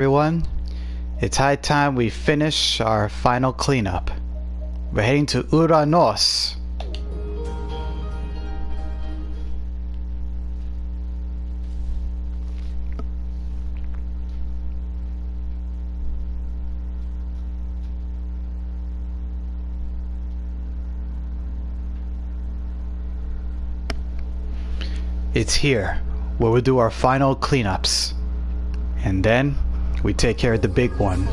Everyone, it's high time we finish our final cleanup. We're heading to Uranos. It's here where we do our final cleanups. And then we take care of the big one.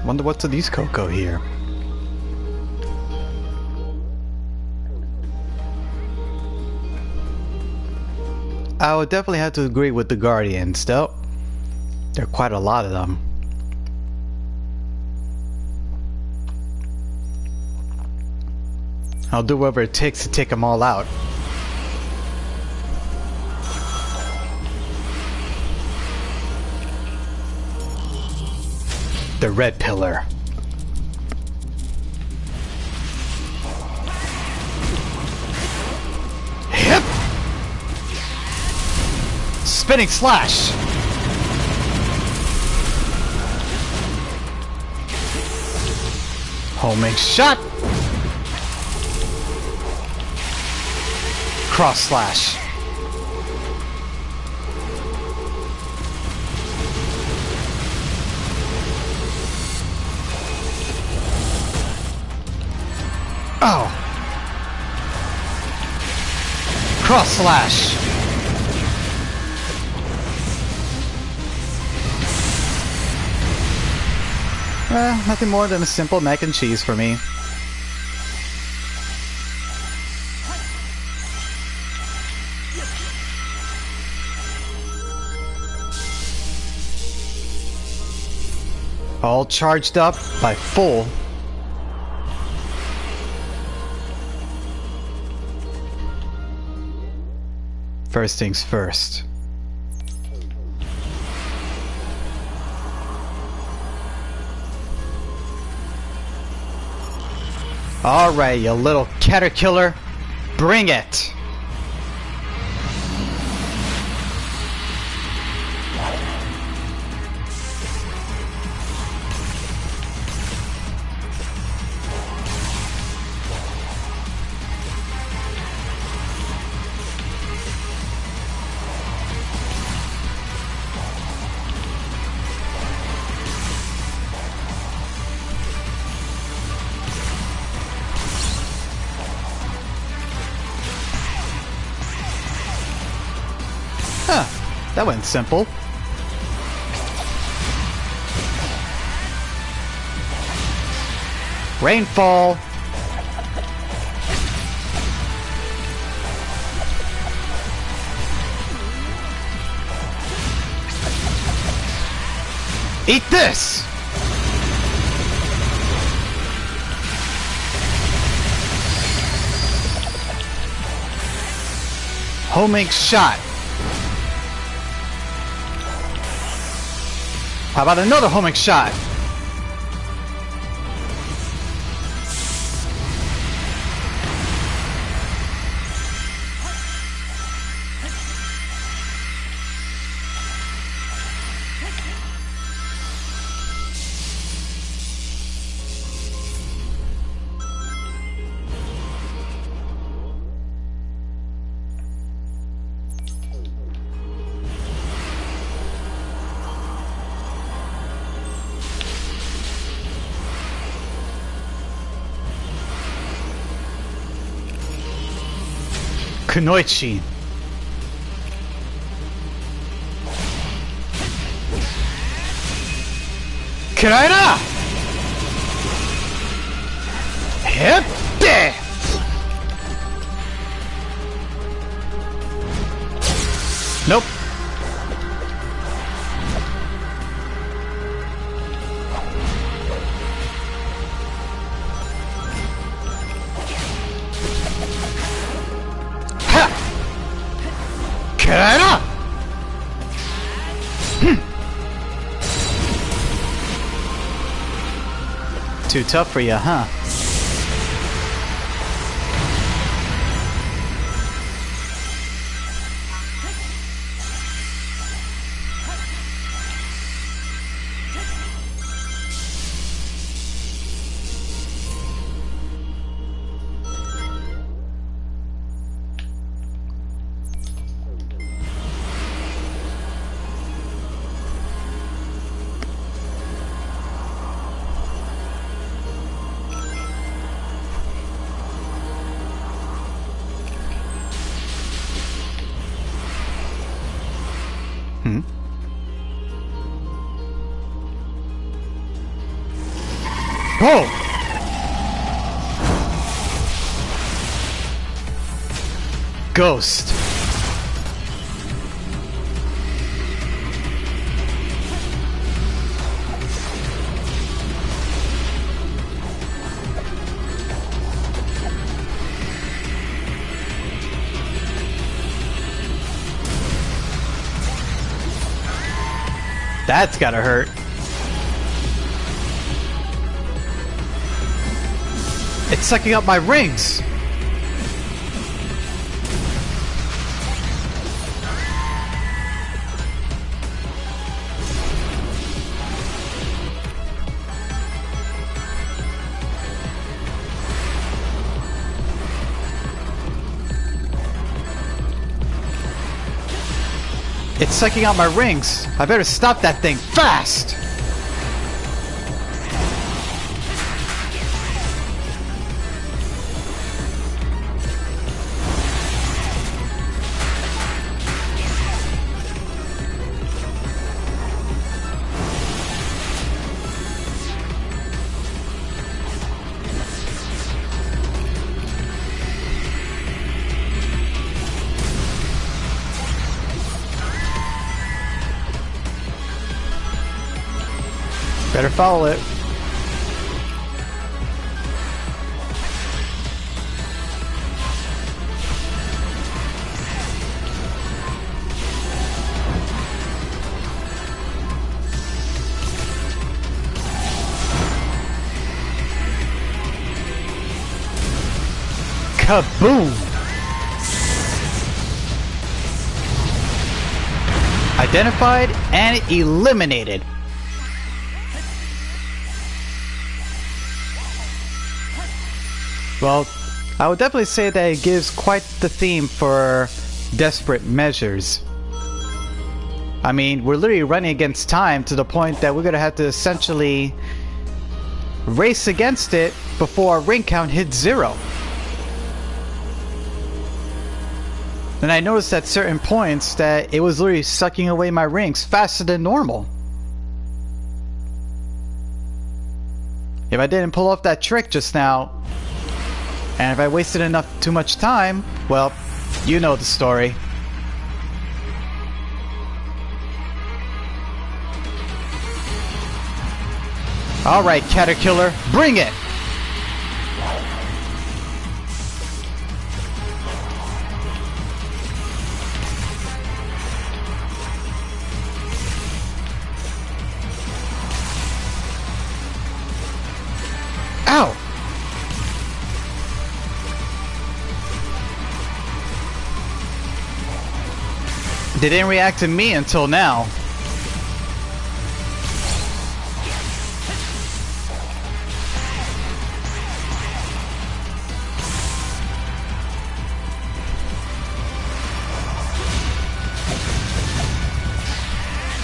Wonder what's to these Coco here. I would definitely have to agree with the Guardians, though. There are quite a lot of them. I'll do whatever it takes to take them all out. The red pillar. Hip! Spinning slash! Homing shot! Cross slash. Oh. Cross slash. Nothing more than a simple mac and cheese for me. All charged up by full. First things first. Alright, you little caterpillar, bring it! Huh, that went simple. Rainfall. Eat this! Homing shot. How about another homing shot? Kunoichi. Kiraina! Hippe! Nope. Kiraina! Too tough for you, huh? Oh! Ghost. That's gotta hurt. It's sucking up my rings! It's sucking out my rings. I better stop that thing fast! Better follow it. Kaboom! Identified and eliminated. Well, I would definitely say that it gives quite the theme for Desperate Measures. I mean, we're literally running against time to the point that we're gonna have to essentially race against it before our ring count hits 0. And I noticed at certain points that it was literally sucking away my rings faster than normal. If I didn't pull off that trick just now, and if I wasted too much time, well, you know the story. Alright, Caterkiller, bring it! Ow! They didn't react to me until now.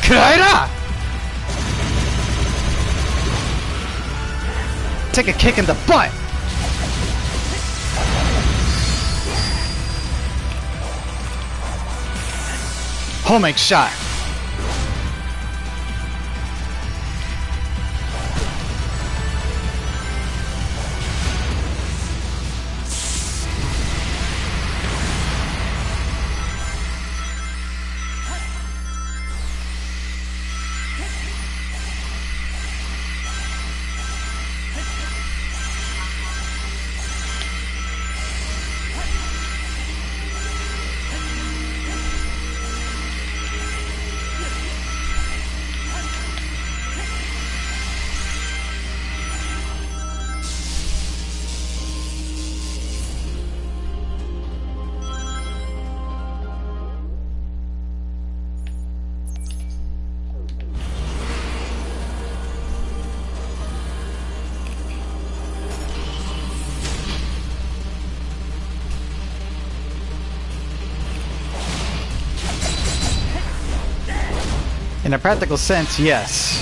Kaira! Take a kick in the butt! Homing shot. In a practical sense, yes.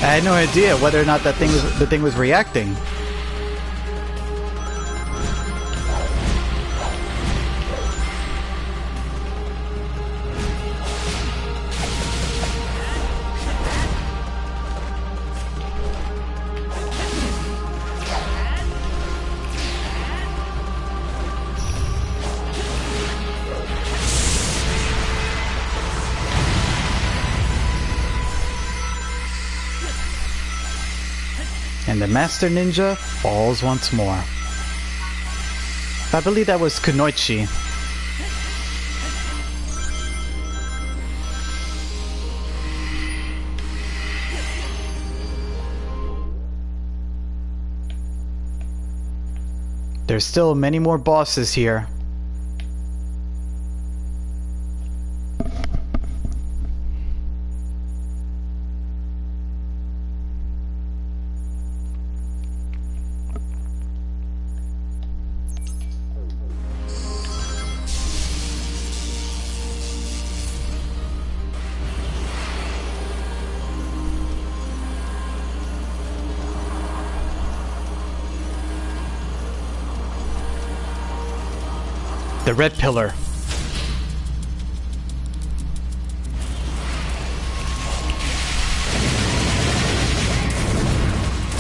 I had no idea whether or not the thing was reacting. And the Master Ninja falls once more. I believe that was Kunoichi. There's still many more bosses here. The red pillar.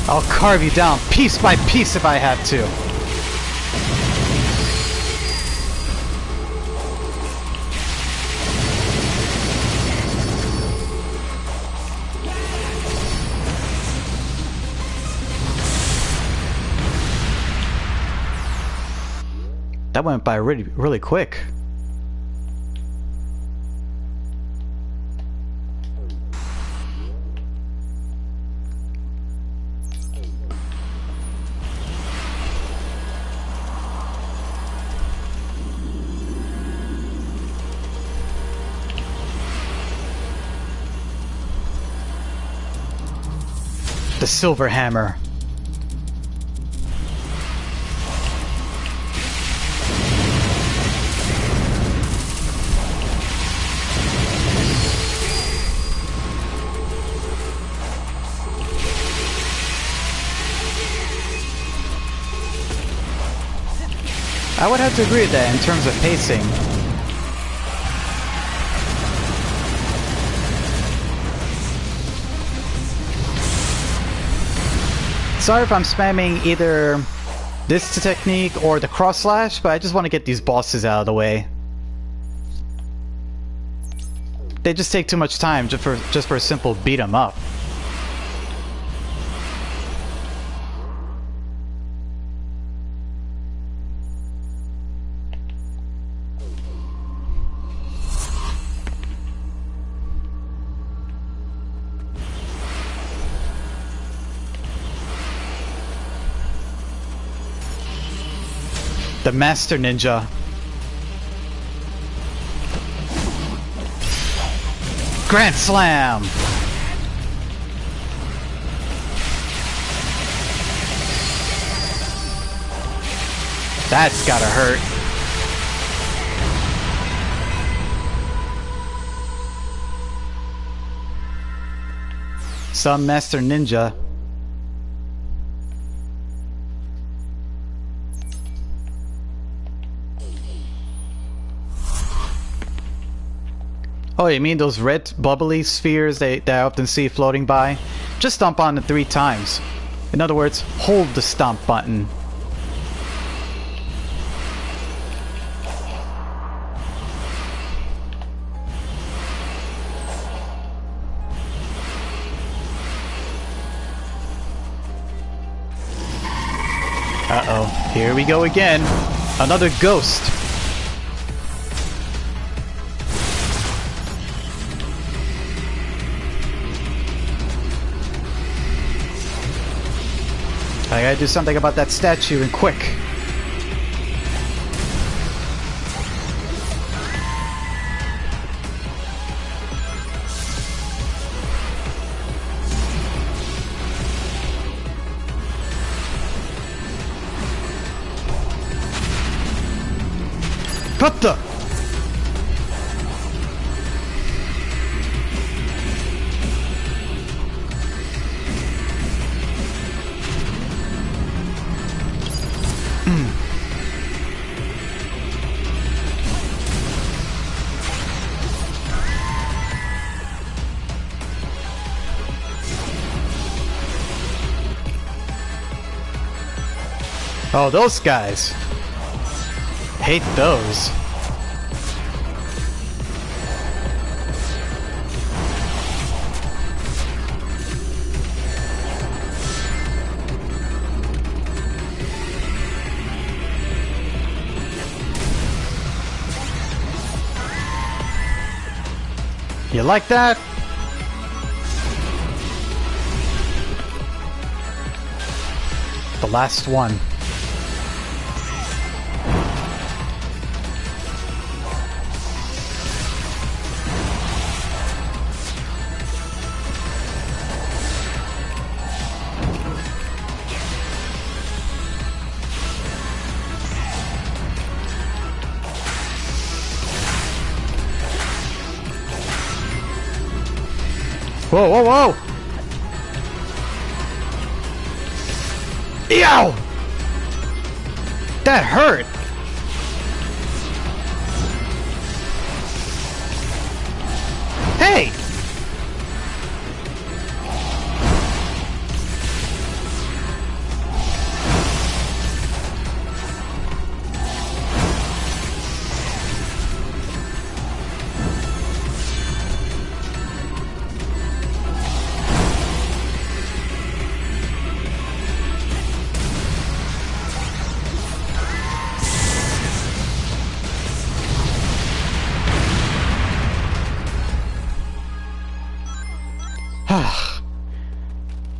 I'll carve you down piece by piece if I have to. That went by really quick. The Silver Hammer. I would have to agree with that in terms of pacing. Sorry if I'm spamming either this technique or the cross slash, but I just want to get these bosses out of the way. They just take too much time just for a simple beat 'em up. The Master Ninja. Grand Slam! That's gotta hurt. Some Master Ninja. Oh, you mean those red bubbly spheres that I often see floating by? Just stomp on it 3 times. In other words, hold the stomp button. Uh-oh, here we go again. Another ghost. I gotta do something about that statue and quick. Cut the... Oh, those guys. Hate those. You like that? The last one. Whoa, whoa, whoa! Ew! That hurt! Hey!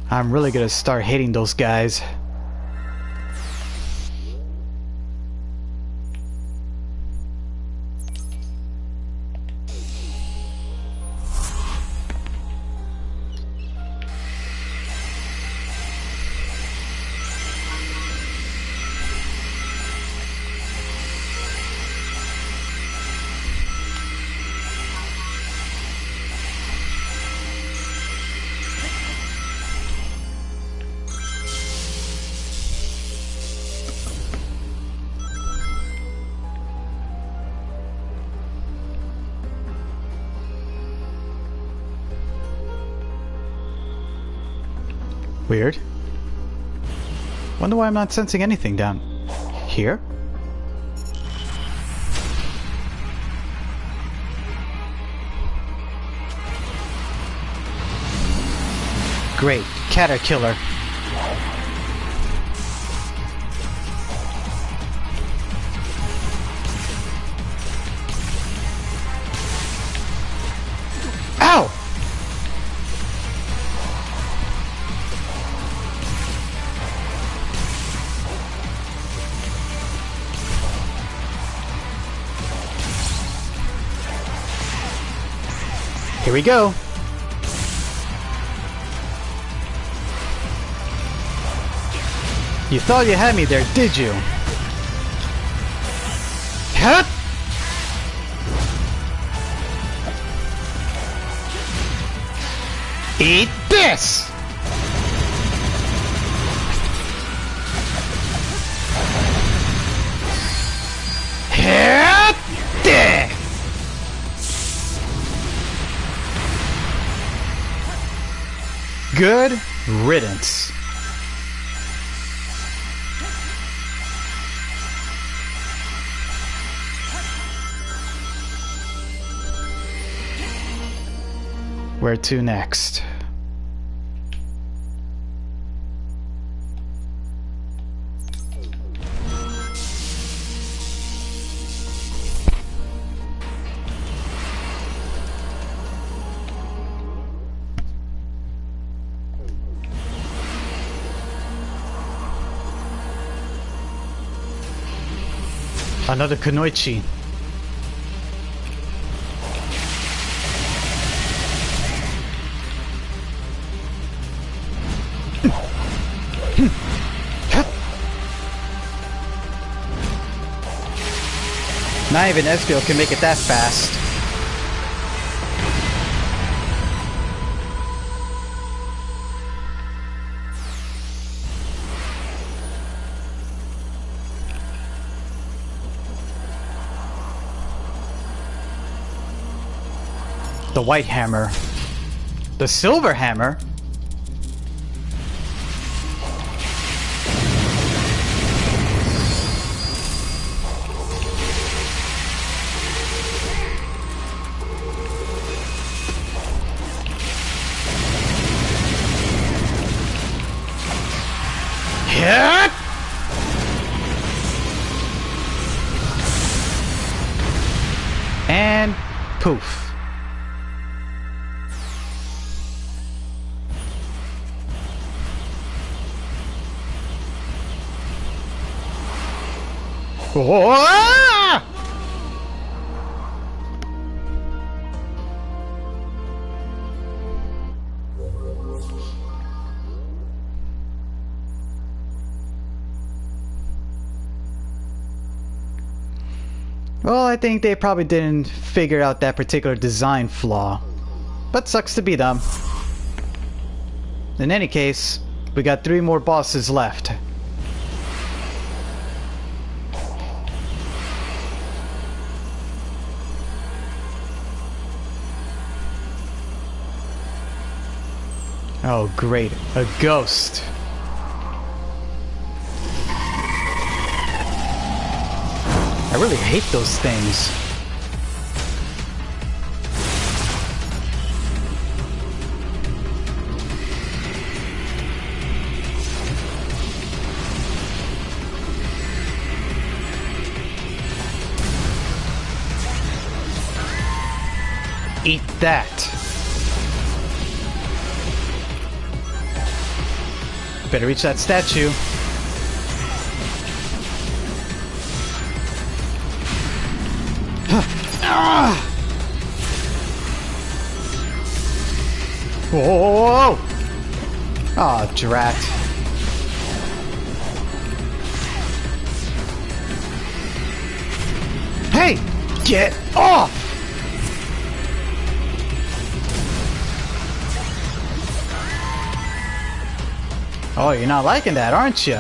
I'm really gonna start hating those guys. Weird. Wonder why I'm not sensing anything down here? Great. Caterkiller. Ow! Here we go. You thought you had me there, did you? Cut! Eat this! Hit this! Good riddance. Where to next? Another Kunoichi. Not even Ezreal can make it that fast. The white hammer. The silver hammer? Hit! And poof. Oh! Well, I think they probably didn't figure out that particular design flaw. But sucks to be them. In any case, we got 3 more bosses left. Oh great, a ghost. I really hate those things. Eat that. Better reach that statue. Whoa! Aw, drat. Hey! Get off! Oh, you're not liking that, aren't you?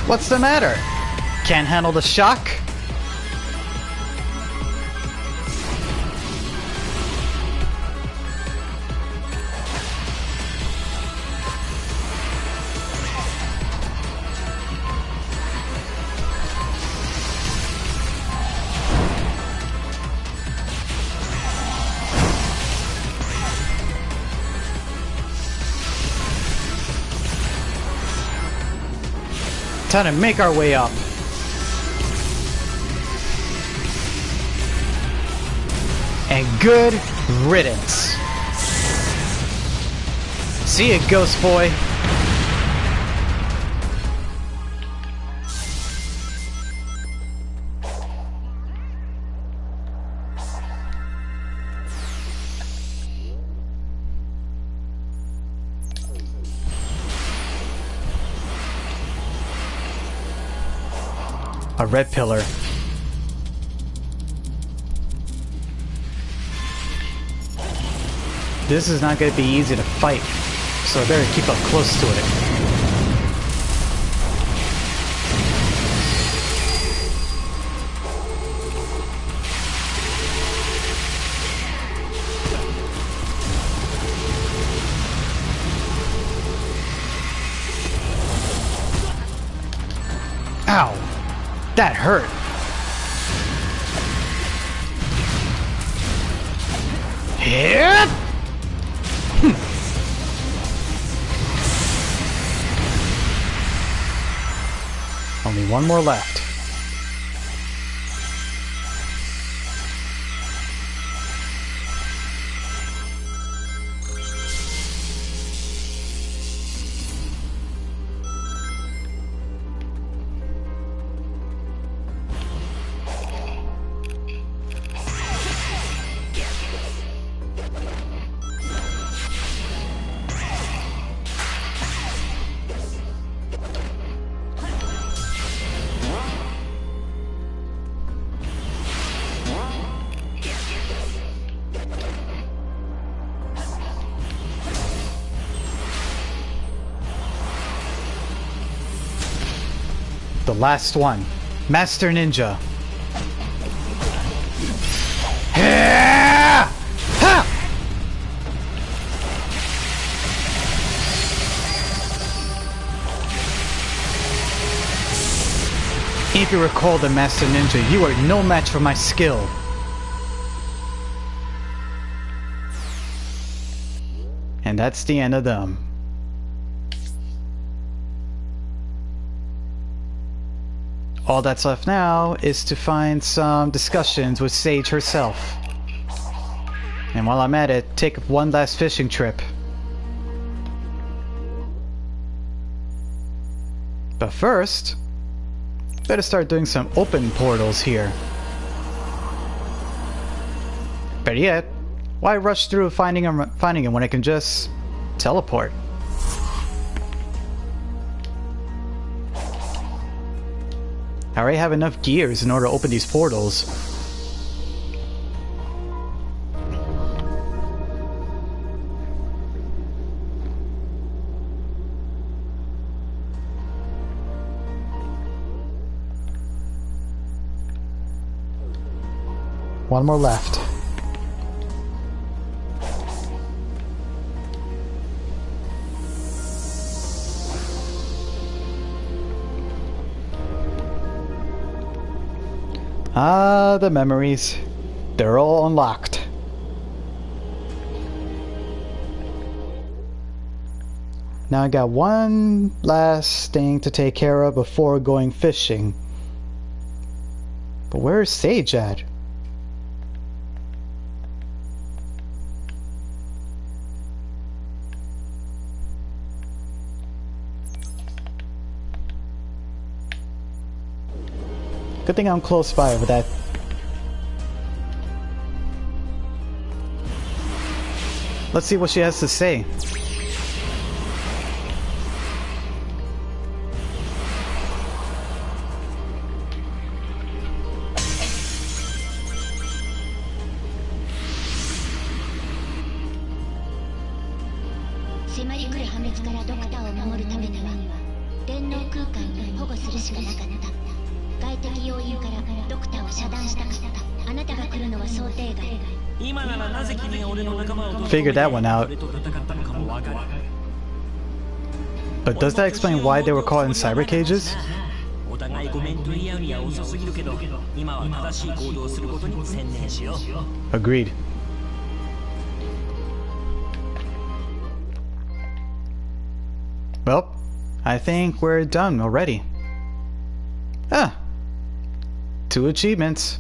What's the matter? Can't handle the shock? Time to make our way up. And good riddance. See ya, ghost boy. A red pillar. This is not going to be easy to fight, so I better keep up close to it. Ow! That hurt. Hit! Only one more left. The last one. Master Ninja. Ha! If you recall the Master Ninja, you are no match for my skill. And that's the end of them. All that's left now is to find some discussions with Sage herself. And while I'm at it, take one last fishing trip. But first, better start doing some open portals here. Better yet, why rush through finding him when I can just teleport? I already have enough gears in order to open these portals. One more left. Ah, the memories. They're all unlocked. Now I got one last thing to take care of before going fishing. But where is Sage at? Good thing I'm close by with that. Let's see what she has to say. Figured that one out. But does that explain why they were caught in cyber cages? Agreed. Well, I think we're done already. Ah! 2 achievements.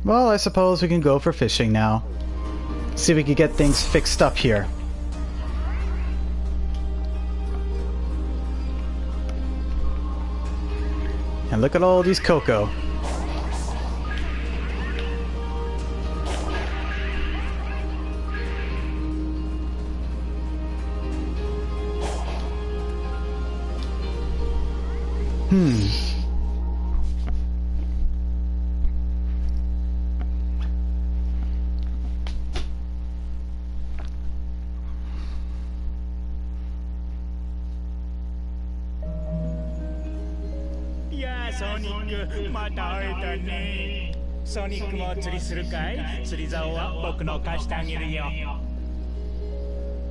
Well, I suppose we can go for fishing now. See if we can get things fixed up here. And look at all these cocoa.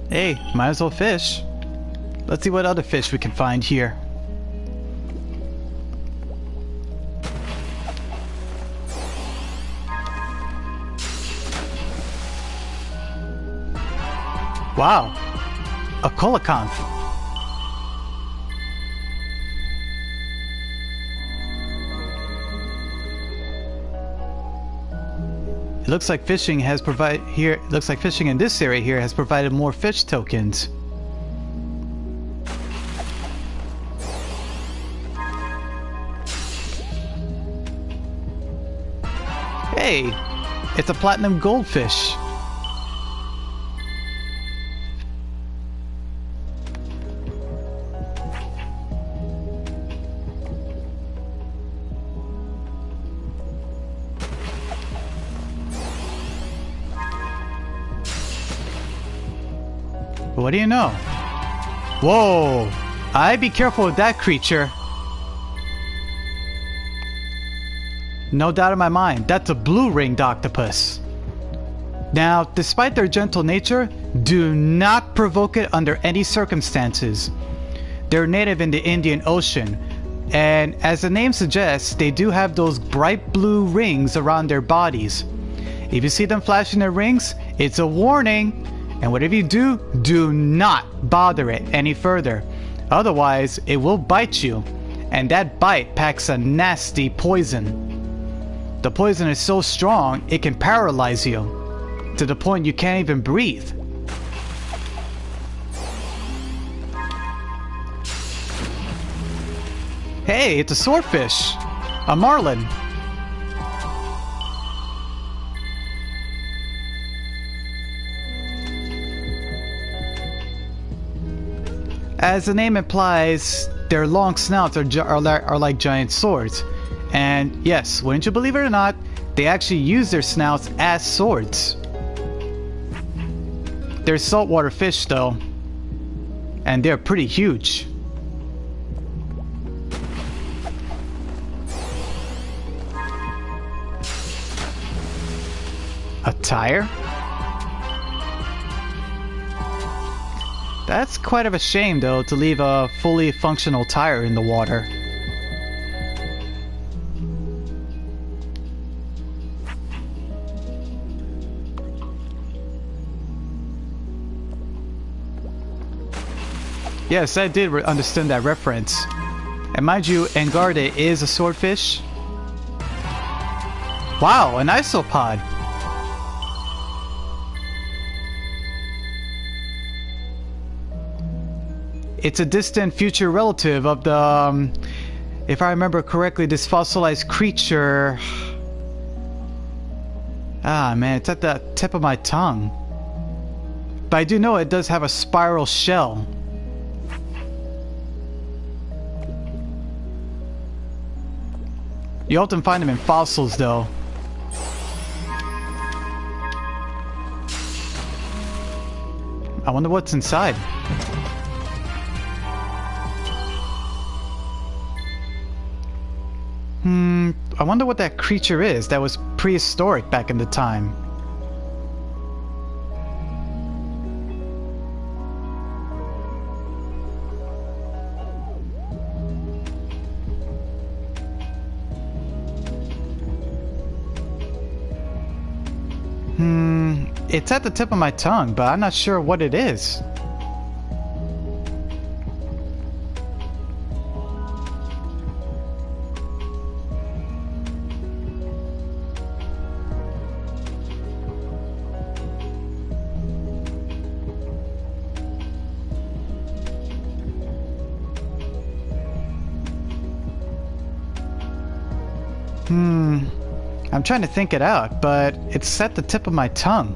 Hey, might as well fish. Let's see what other fish we can find here. Wow, a coelacanth. It looks like fishing has provided here. Looks like fishing in this area here has provided more fish tokens. Hey, it's a platinum goldfish. What do you know? Whoa! I'd be careful with that creature. No doubt in my mind, that's a blue-ringed octopus. Now, despite their gentle nature, do not provoke it under any circumstances. They're native in the Indian Ocean, and as the name suggests, they do have those bright blue rings around their bodies. If you see them flashing their rings, it's a warning, and whatever you do, do not bother it any further. Otherwise, it will bite you, and that bite packs a nasty poison. The poison is so strong, it can paralyze you, to the point you can't even breathe. Hey, it's a swordfish! A marlin! As the name implies, their long snouts are like giant swords. And yes, wouldn't you believe it or not, they actually use their snouts as swords. They're saltwater fish though, and they're pretty huge. A tire? That's quite of a shame though, to leave a fully functional tire in the water. Yes, I did understand that reference. And mind you, Engarde is a swordfish. Wow, an isopod! It's a distant future relative of the, if I remember correctly, this fossilized creature. Ah man, it's at the tip of my tongue. But I do know it does have a spiral shell. You often find them in fossils though. I wonder what's inside. I wonder what that creature is that was prehistoric back in the time. It's at the tip of my tongue, but I'm not sure what it is. I'm trying to think it out, but it's at the tip of my tongue.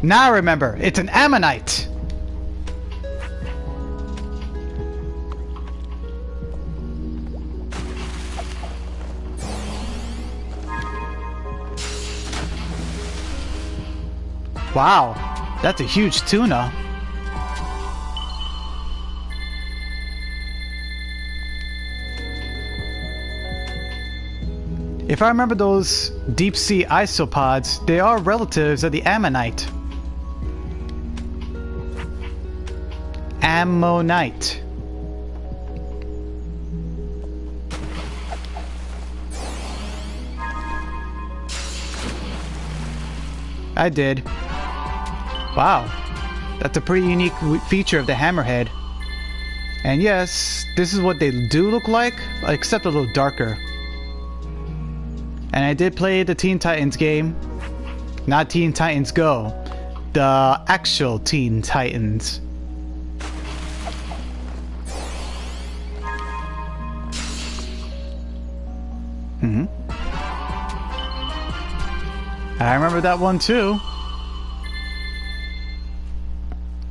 Now I remember, it's an ammonite! Wow, that's a huge tuna. If I remember those deep-sea isopods, they are relatives of the ammonite. Ammonite. I did. Wow, that's a pretty unique feature of the hammerhead. And yes, this is what they do look like, except a little darker. And I did play the Teen Titans game. Not Teen Titans Go. The actual Teen Titans. I remember that one too.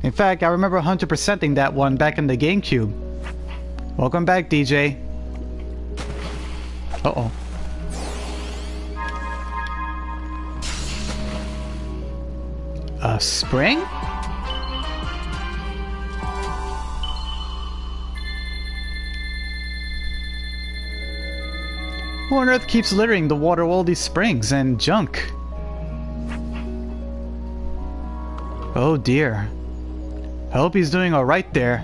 In fact, I remember 100%ing that one back in the GameCube. Welcome back, DJ. Uh-oh. A spring? Who on earth keeps littering the water of all these springs and junk? Oh dear. I hope he's doing alright there.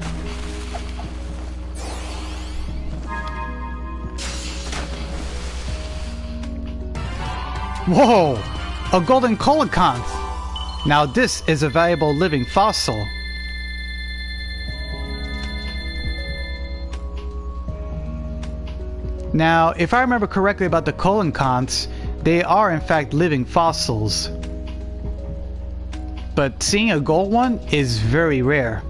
Whoa! A golden coelacanth! Now this is a valuable living fossil. Now, if I remember correctly about the coelacanths, they are in fact living fossils. But seeing a gold one is very rare.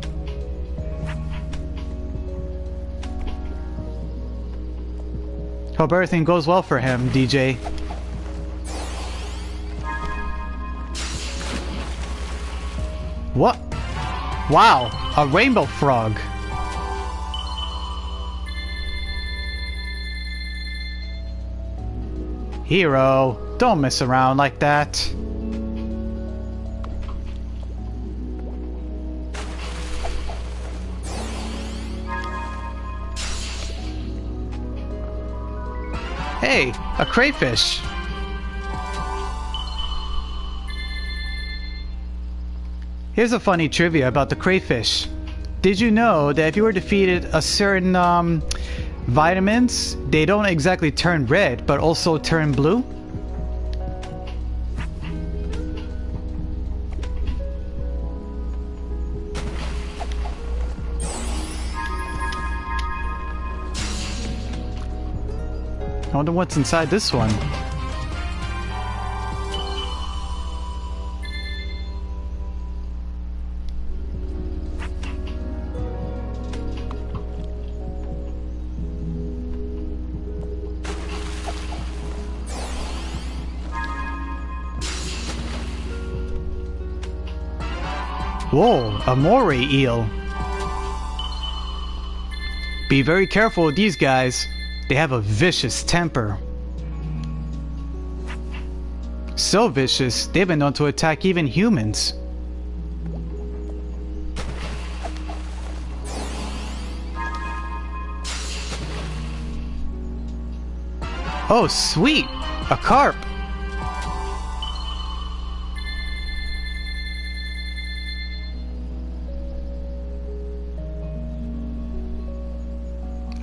Hope everything goes well for him, DJ. What? Wow, a rainbow frog. Hero, don't mess around like that. Hey, a crayfish. Here's a funny trivia about the crayfish. Did you know that if you were defeated a certain vitamins, they don't exactly turn red, but also turn blue? I wonder what's inside this one. Whoa, a moray eel. Be very careful with these guys. They have a vicious temper. So vicious, they've been known to attack even humans. Oh, sweet! A carp!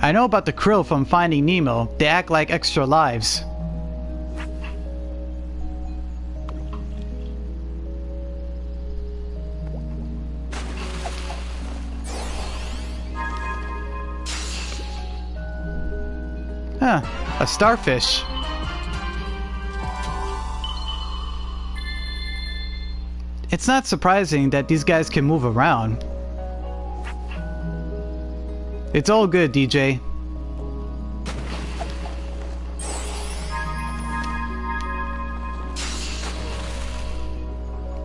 I know about the krill from Finding Nemo. They act like extra lives. Huh, a starfish. It's not surprising that these guys can move around. It's all good, DJ.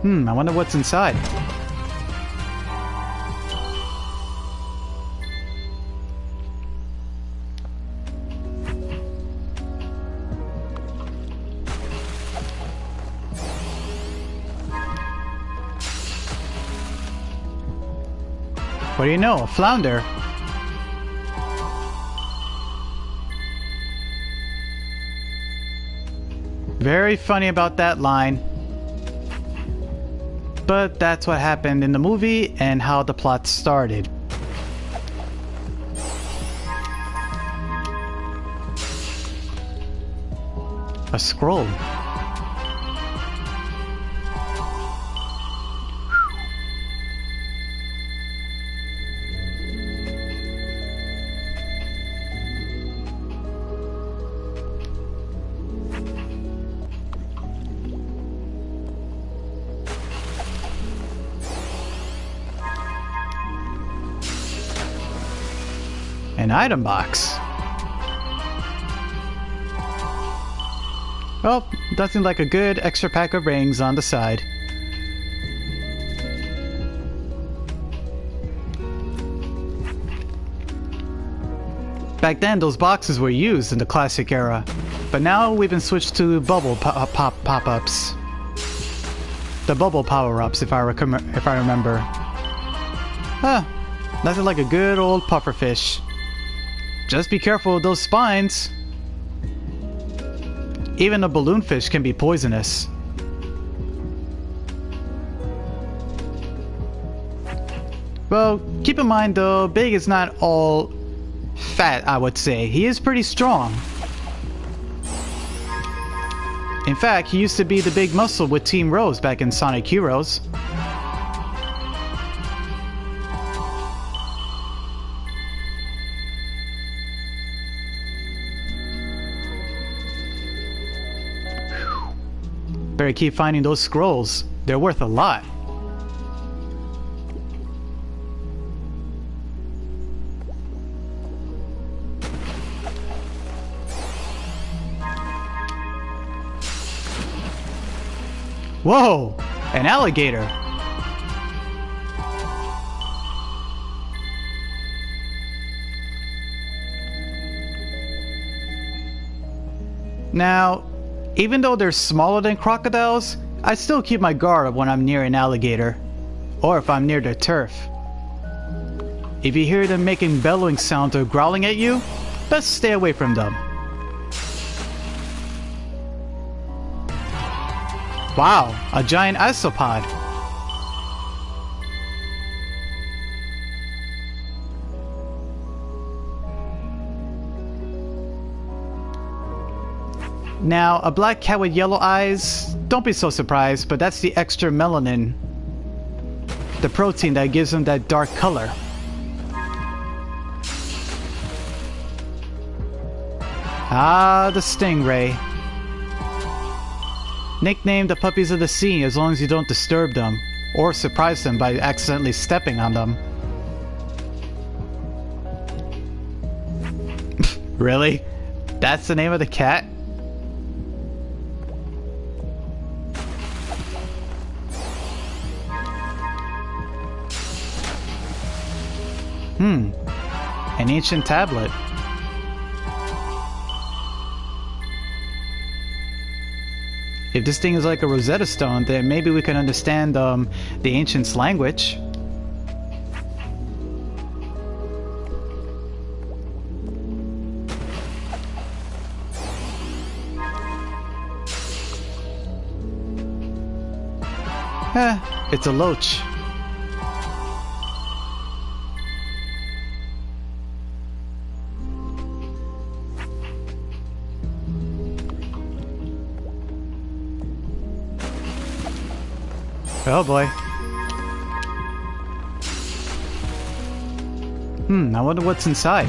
I wonder what's inside. What do you know? A flounder. Very funny about that line. But that's what happened in the movie and how the plot started. A scroll. An item box. Well, that seems like a good extra pack of rings on the side. Back then, those boxes were used in the classic era, but now we've been switched to bubble pop-ups. The bubble power-ups, if I remember. Huh, nothing like a good old pufferfish. Just be careful with those spines. Even a balloonfish can be poisonous. Well, keep in mind though, Big is not all fat, I would say. He is pretty strong. In fact, he used to be the big muscle with Team Rose back in Sonic Heroes. Better keep finding those scrolls. They're worth a lot. Whoa! An alligator! Now, even though they're smaller than crocodiles, I still keep my guard when I'm near an alligator, or if I'm near their turf. If you hear them making bellowing sounds or growling at you, best stay away from them. Wow, a giant isopod. Now, a black cat with yellow eyes, don't be so surprised, but that's the extra melanin. The protein that gives them that dark color. Ah, the stingray. Nicknamed the puppies of the sea as long as you don't disturb them, or surprise them by accidentally stepping on them. Really? That's the name of the cat? An ancient tablet. If this thing is like a Rosetta Stone, then maybe we can understand the ancients' language. It's a loach. Oh boy. I wonder what's inside.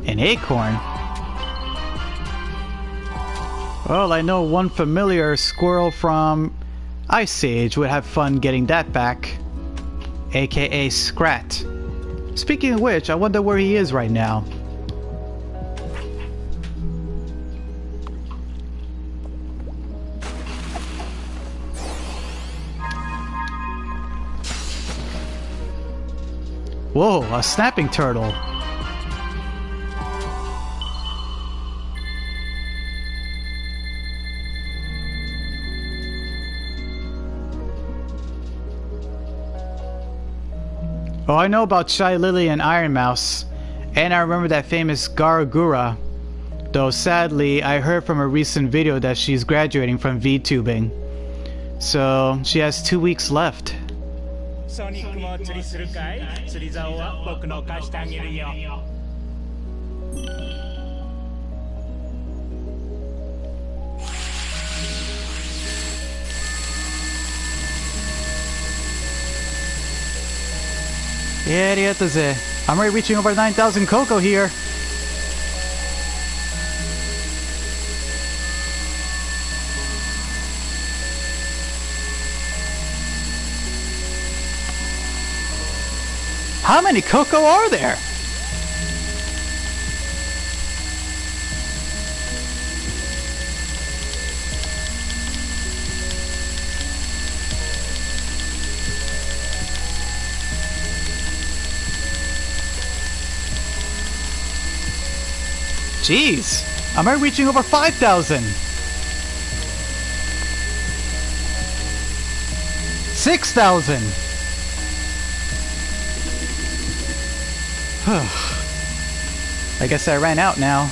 An acorn? Well, I know one familiar squirrel from Ice Age would have fun getting that back. AKA Scrat. Speaking of which, I wonder where he is right now. Whoa, a snapping turtle. Oh, I know about Shy Lily and Iron Mouse, and I remember that famous Garagura. Though sadly, I heard from a recent video that she's graduating from VTubing. So, she has 2 weeks left. Sonic も釣りするかい？釣り竿は僕の貸してあげるよ。I'm already reaching over 9,000 Coco here. How many Coco are there? Jeez, I'm already reaching over 5,000. 6,000. I guess I ran out now.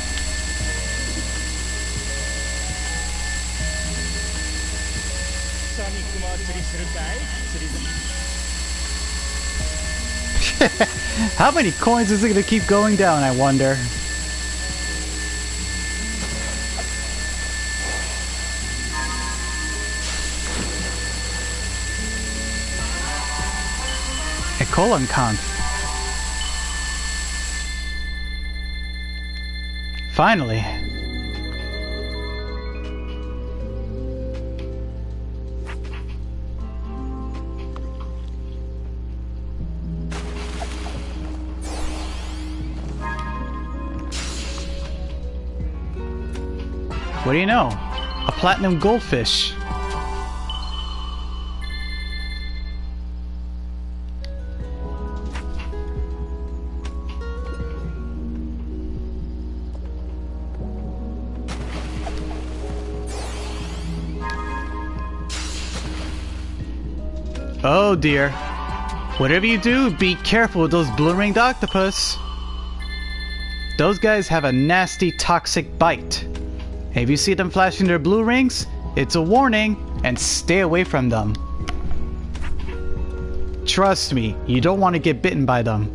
How many coins is it gonna keep going down, I wonder? A colon conf. Finally. What do you know? A platinum goldfish. Oh dear. Whatever you do, be careful with those blue-ringed octopus. Those guys have a nasty toxic bite. If you see them flashing their blue rings, it's a warning and stay away from them. Trust me, you don't want to get bitten by them.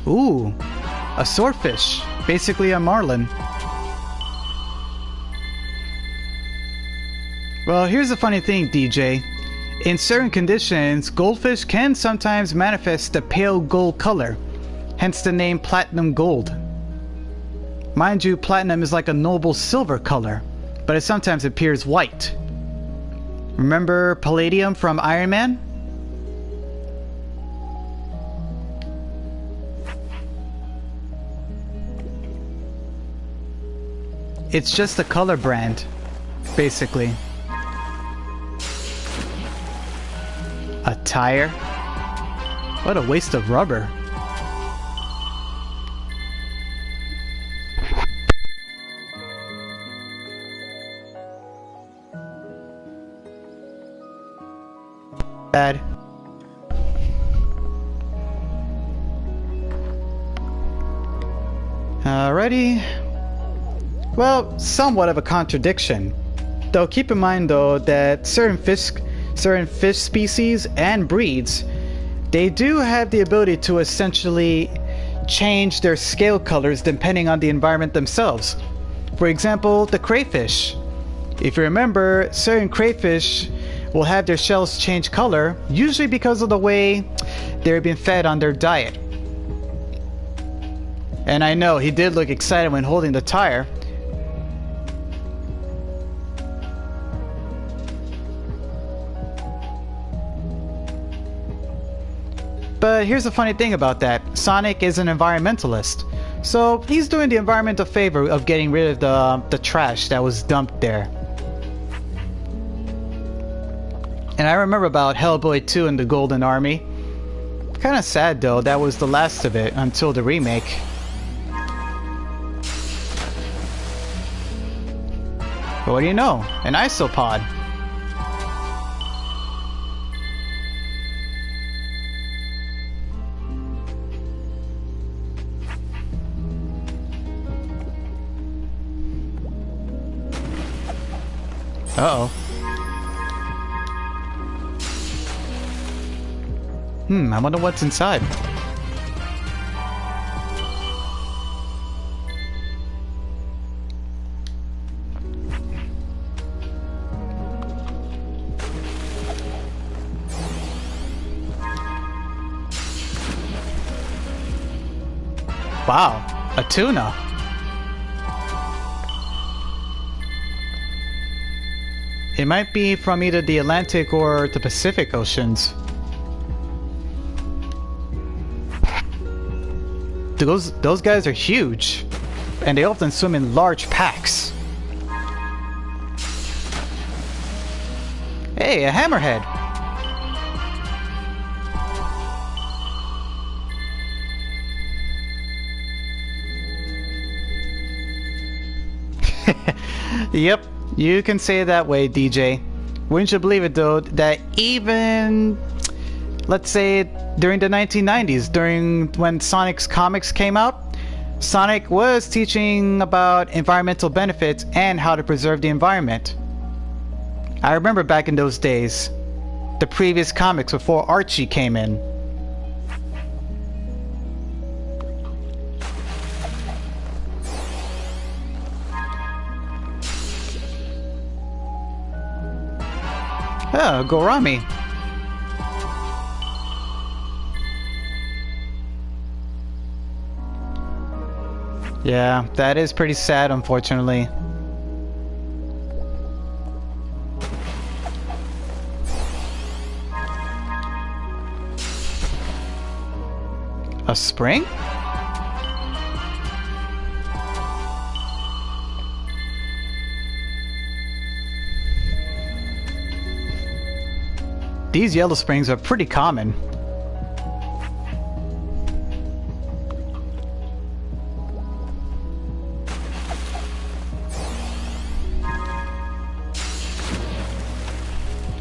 Ooh. A swordfish, basically a marlin. Well, here's the funny thing, DJ. In certain conditions, goldfish can sometimes manifest a pale gold color, hence the name platinum gold. Mind you, platinum is like a noble silver color, but it sometimes appears white. Remember Palladium from Iron Man? It's just a color brand, basically. A tire? What a waste of rubber. Bad. Alrighty. Well, somewhat of a contradiction. Though keep in mind though that certain fish species and breeds, they do have the ability to essentially change their scale colors depending on the environment themselves. For example, the crayfish. If you remember, certain crayfish will have their shells change color, usually because of the way they're being fed on their diet. And I know he did look excited when holding the tire. But here's the funny thing about that. Sonic is an environmentalist. So he's doing the environment a favor of getting rid of the trash that was dumped there. And I remember about Hellboy 2 and the Golden Army. Kinda sad though, that was the last of it until the remake. But what do you know? An isopod. Uh-oh. I wonder what's inside. Wow, a tuna. It might be from either the Atlantic or the Pacific Oceans. Those guys are huge, and they often swim in large packs. Hey, a hammerhead! Yep, you can say it that way, DJ. Wouldn't you believe it though, that even, let's say, during the 1990s, during when Sonic's comics came out, Sonic was teaching about environmental benefits and how to preserve the environment. I remember back in those days, the previous comics before Archie came in. Oh, Gorami. Yeah, that is pretty sad, unfortunately. A spring? These yellow springs are pretty common.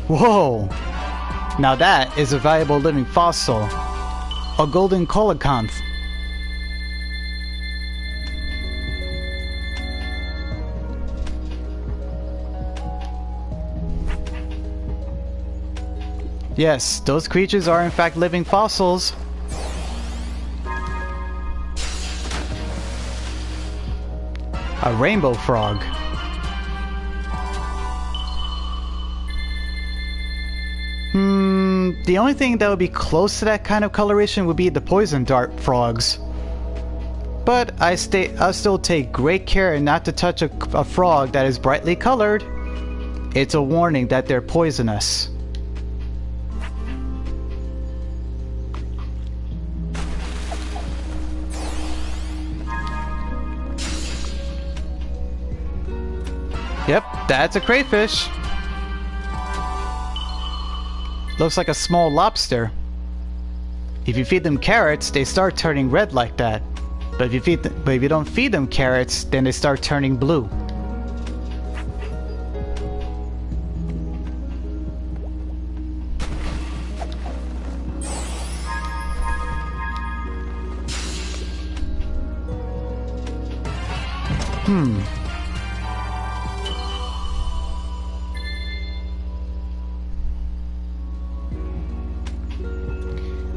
Whoa! Now that is a valuable living fossil. A golden coelacanth. Yes, those creatures are in fact living fossils. A rainbow frog. The only thing that would be close to that kind of coloration would be the poison dart frogs. But I'll still take great care not to touch a frog that is brightly colored. It's a warning that they're poisonous. Yep, that's a crayfish. Looks like a small lobster. If you feed them carrots, they start turning red like that. But if you don't feed them carrots, then they start turning blue.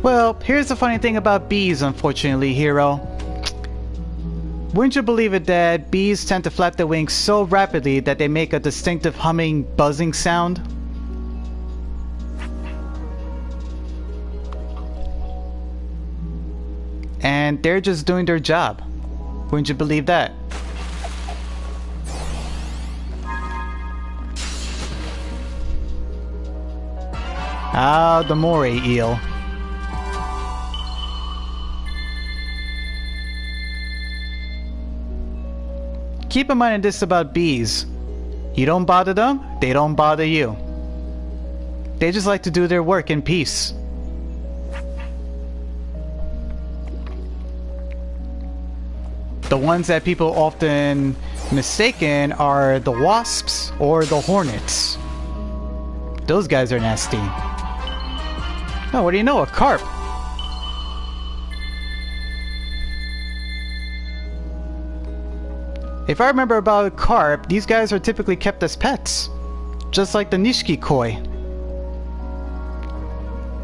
Well, here's the funny thing about bees, unfortunately, Hero. Wouldn't you believe it that bees tend to flap their wings so rapidly that they make a distinctive humming, buzzing sound? And they're just doing their job. Wouldn't you believe that? Ah, the moray eel. Keep in mind this about bees. You don't bother them, they don't bother you. They just like to do their work in peace. The ones that people often mistaken are the wasps or the hornets. Those guys are nasty. Oh, what do you know? A carp. If I remember about carp, these guys are typically kept as pets. Just like the Nishiki koi.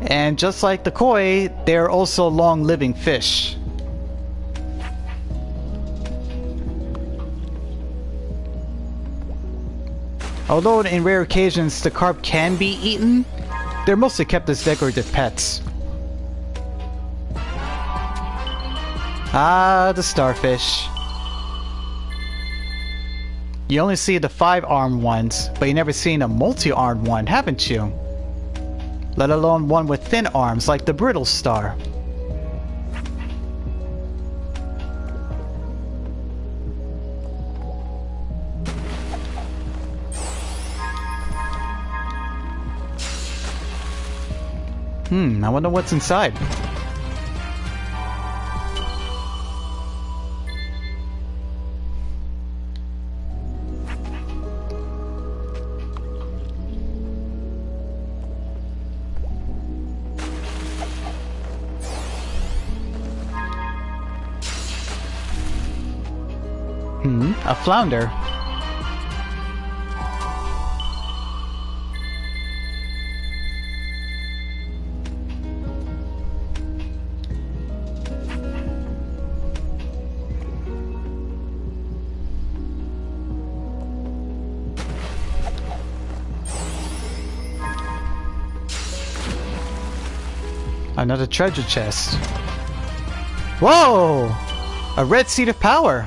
And just like the koi, they're also long-living fish. Although in rare occasions the carp can be eaten, they're mostly kept as decorative pets. Ah, the starfish. You only see the 5-armed ones, but you never seen a multi-armed one, haven't you? Let alone one with thin arms like the brittle star. I wonder what's inside. A flounder. Another treasure chest. Whoa! A red seed of power.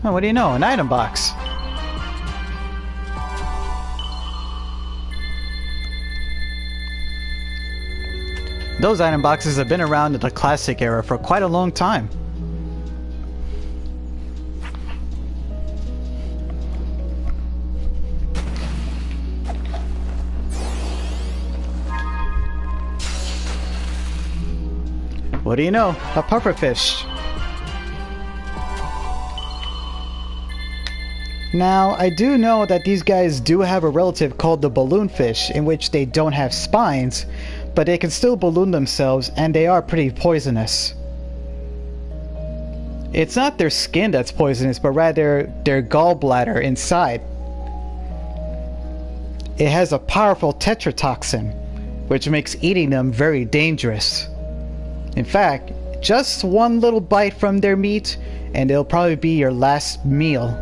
Oh, what do you know? An item box. Those item boxes have been around in the classic era for quite a long time. What do you know? A pufferfish. Now, I do know that these guys do have a relative called the balloonfish, in which they don't have spines, but they can still balloon themselves, and they are pretty poisonous. It's not their skin that's poisonous, but rather their gallbladder inside. It has a powerful tetrotoxin, which makes eating them very dangerous. In fact, just one little bite from their meat, and it'll probably be your last meal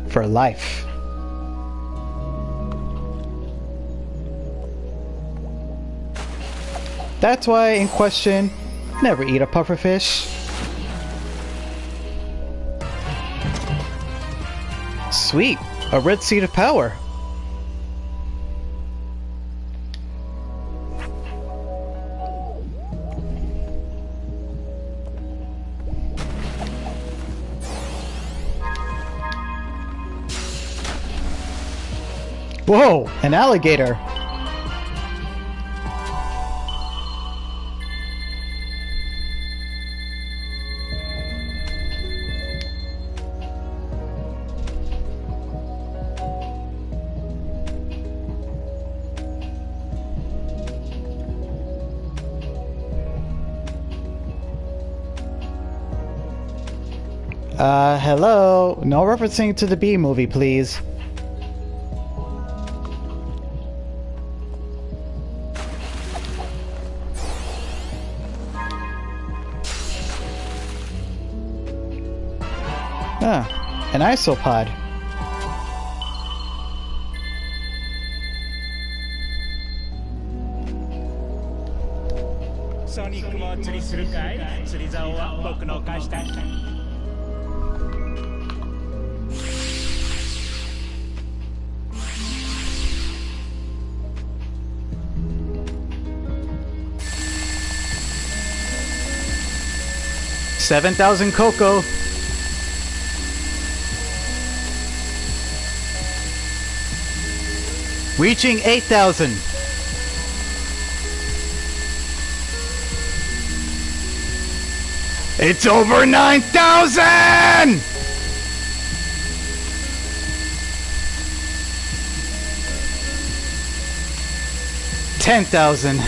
for life. That's why, in question, never eat a pufferfish. Sweet, a red seed of power. Whoa, an alligator. Hello? No referencing to the Bee Movie, please. Ah, an isopod. Sonic も釣りするかい？釣り竿は僕の貸した。$7,000 cocoa. Reaching 8,000. It's over 9,000. $10,000.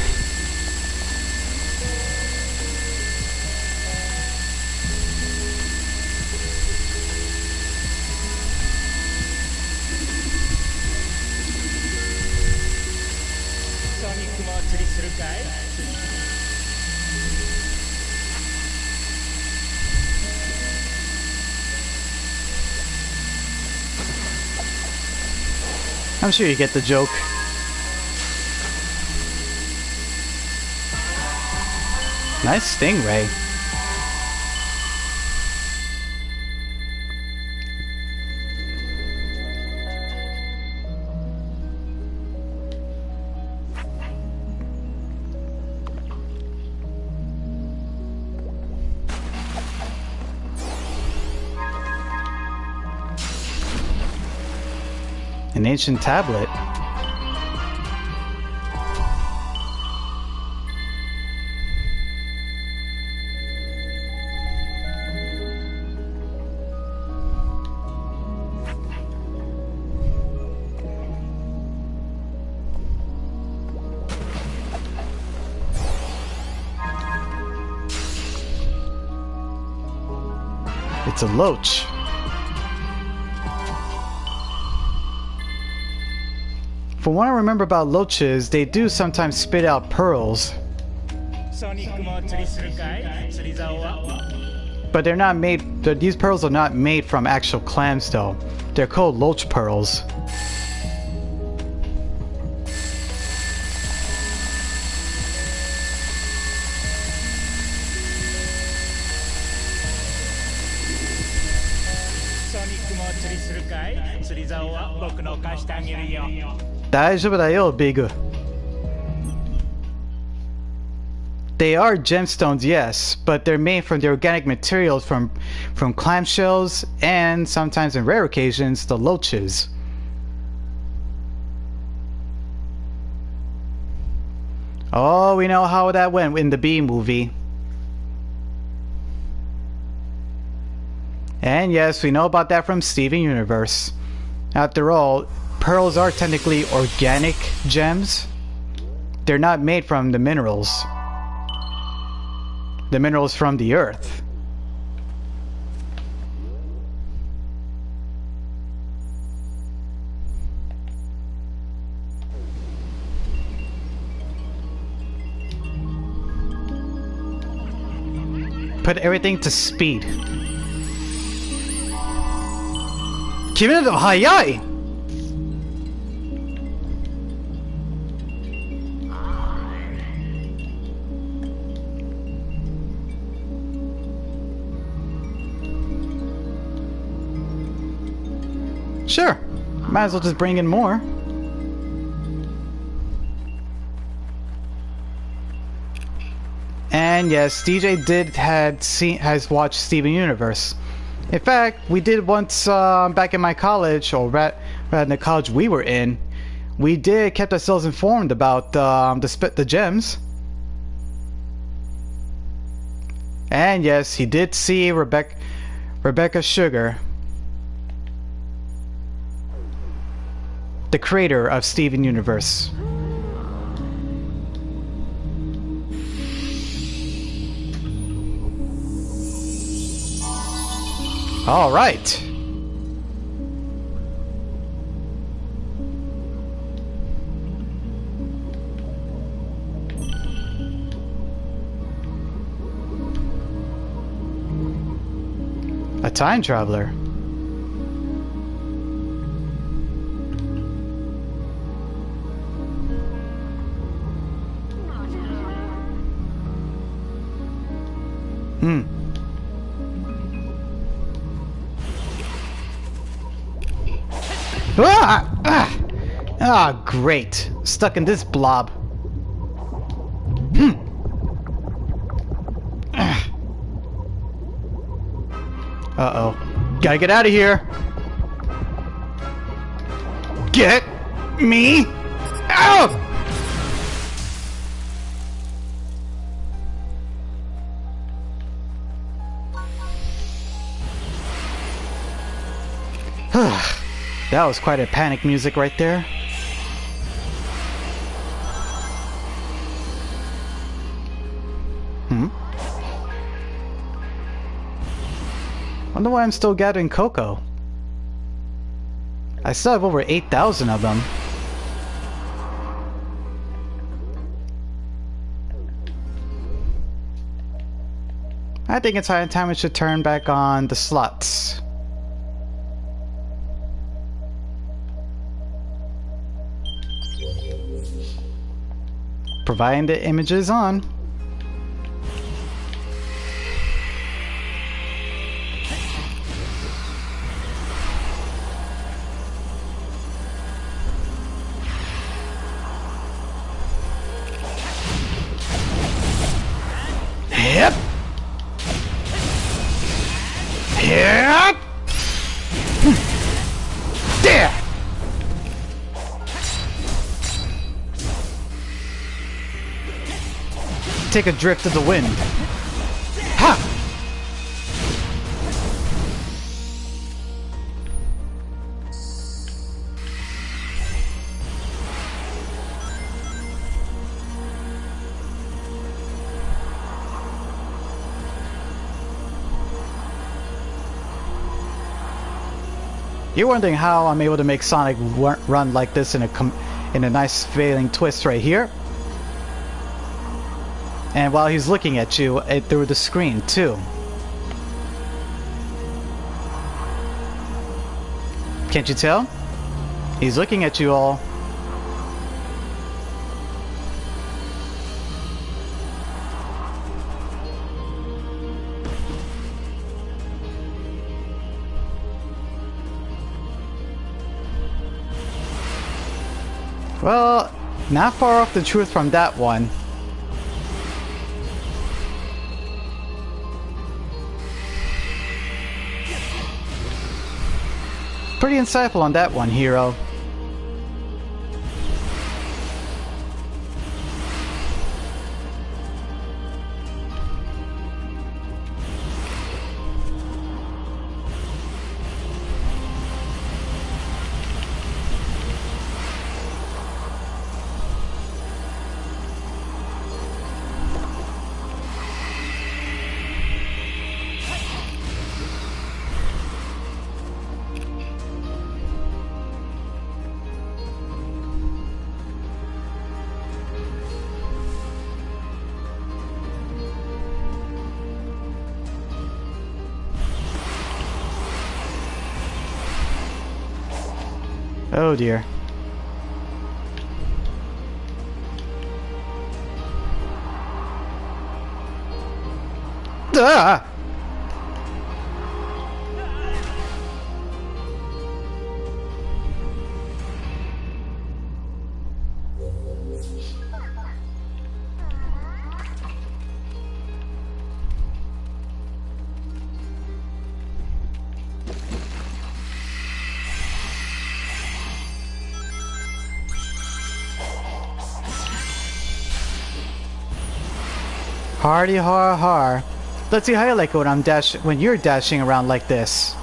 I'm sure you get the joke. Nice stingray. An ancient tablet. It's a loach. From what I remember about loaches, they do sometimes spit out pearls. But they're not made, these pearls are not made from actual clams though. They're called loach pearls. Big. They are gemstones, yes, but they're made from the organic materials from clamshells and sometimes in rare occasions the loaches. Oh, we know how that went in the Bee movie. And yes, we know about that from Steven Universe. After all, pearls are technically organic gems. They're not made from the minerals. The minerals from the earth. Put everything to speed. 君のでも早い! Sure, might as well just bring in more. And yes, DJ has watched Steven Universe. In fact, we did once back in my college, or rather in the college we were in. We kept ourselves informed about the gems. And yes, he did see Rebecca Sugar, the creator of Steven Universe. All right. A time traveler. Ah, great. Stuck in this blob. Uh-oh. Gotta get out of here. Get me out! That was quite a panic music right there. Wonder why I'm still gathering cocoa. I still have over 8,000 of them. I think it's high time we should turn back on the slots. Providing the image is on. Yep. Yep. There. Take a drift of the wind. Ha! You're wondering how I'm able to make Sonic run like this in a nice failing twist right here. And while he's looking at you through the screen too. Can't you tell? He's looking at you all. Well, not far off the truth from that one. Pretty insightful on that one, Hero. Oh dear. Ah! Hardy har har. Let's see how you like it when you're dashing around like this.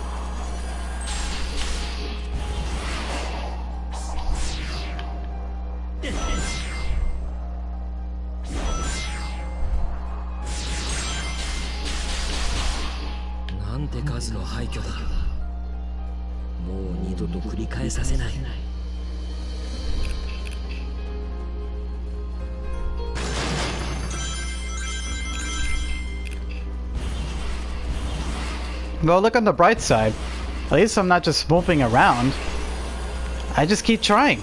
Well, look on the bright side. At least I'm not just moving around. I just keep trying.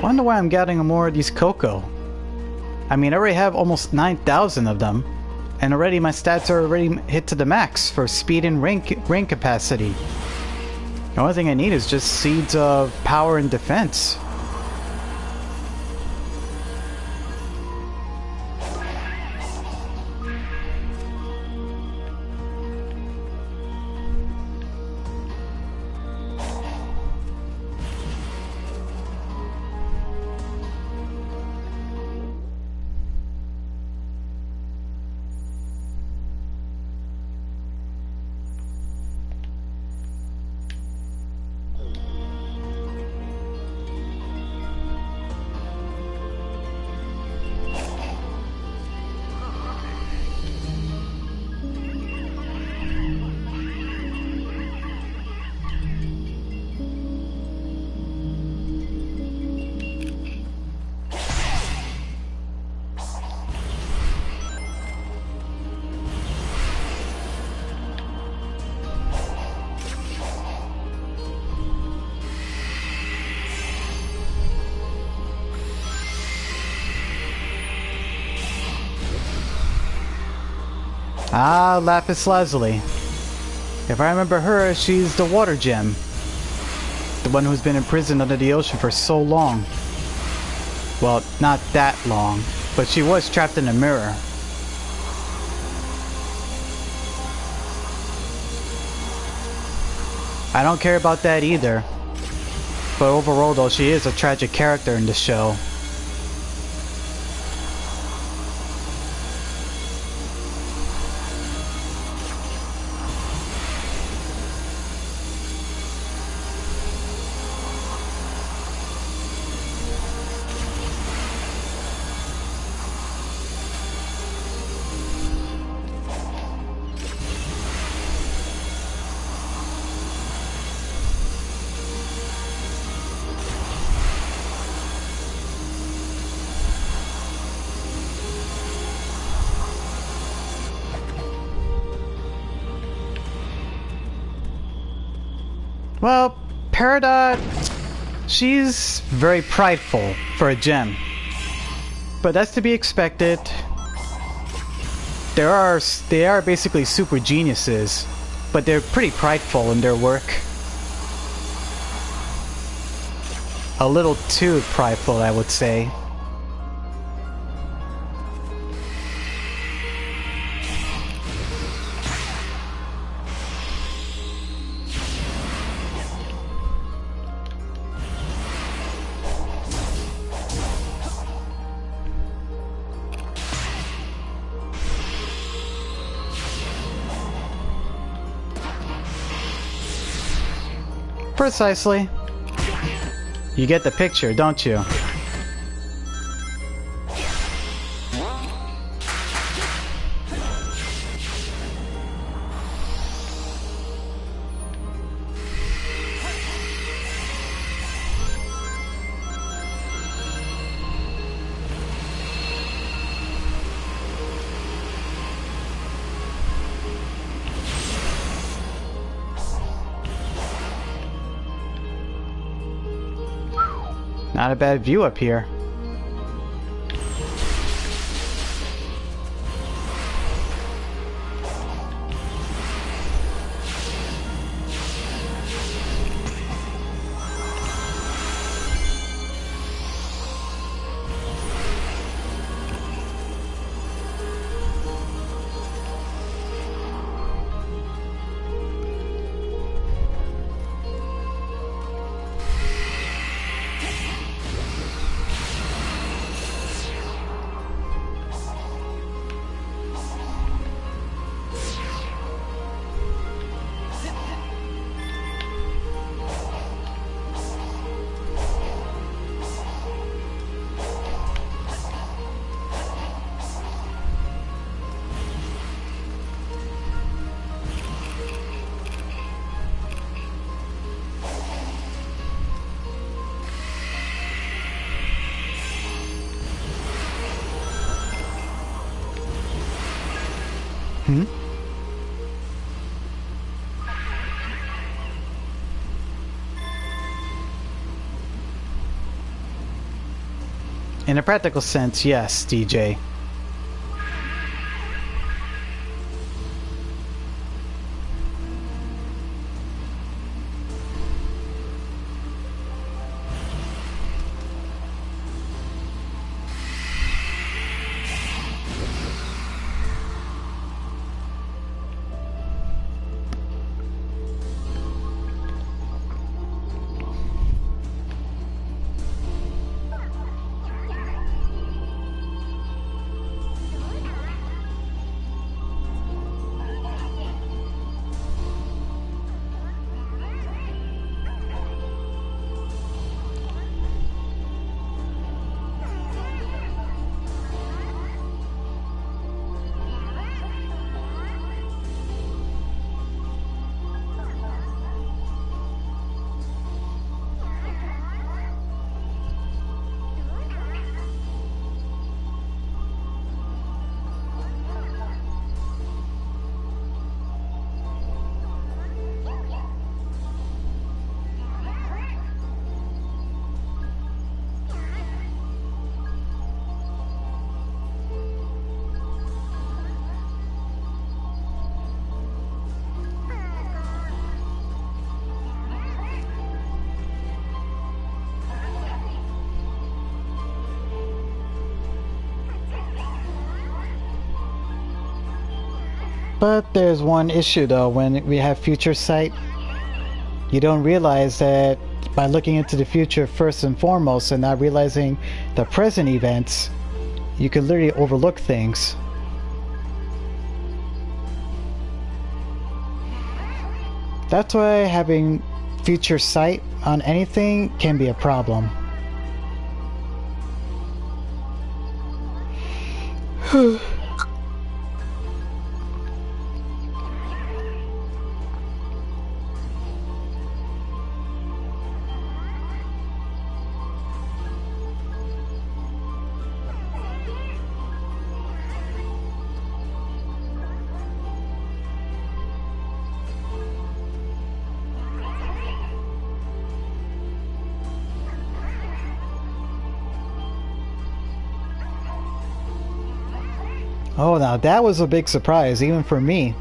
Wonder why I'm getting more of these Coco. I mean, I already have almost 9,000 of them, and already my stats are already hit to the max for speed and rank capacity. The only thing I need is just seeds of power and defense. Ah, Lapis Lazuli. If I remember her, she's the water gem. The one who's been imprisoned under the ocean for so long. Well, not that long, but she was trapped in a mirror. I don't care about that either. But overall though, she is a tragic character in the show. Well, Peridot, she's very prideful for a gem. But that's to be expected. They are basically super geniuses, but they're pretty prideful in their work. A little too prideful, I would say. Precisely. You get the picture, don't you? Not a bad view up here. In a practical sense, yes, DJ. But there's one issue though, when we have future sight, you don't realize that by looking into the future first and foremost and not realizing the present events, you can literally overlook things. That's why having future sight on anything can be a problem. Oh, now that was a big surprise, even for me.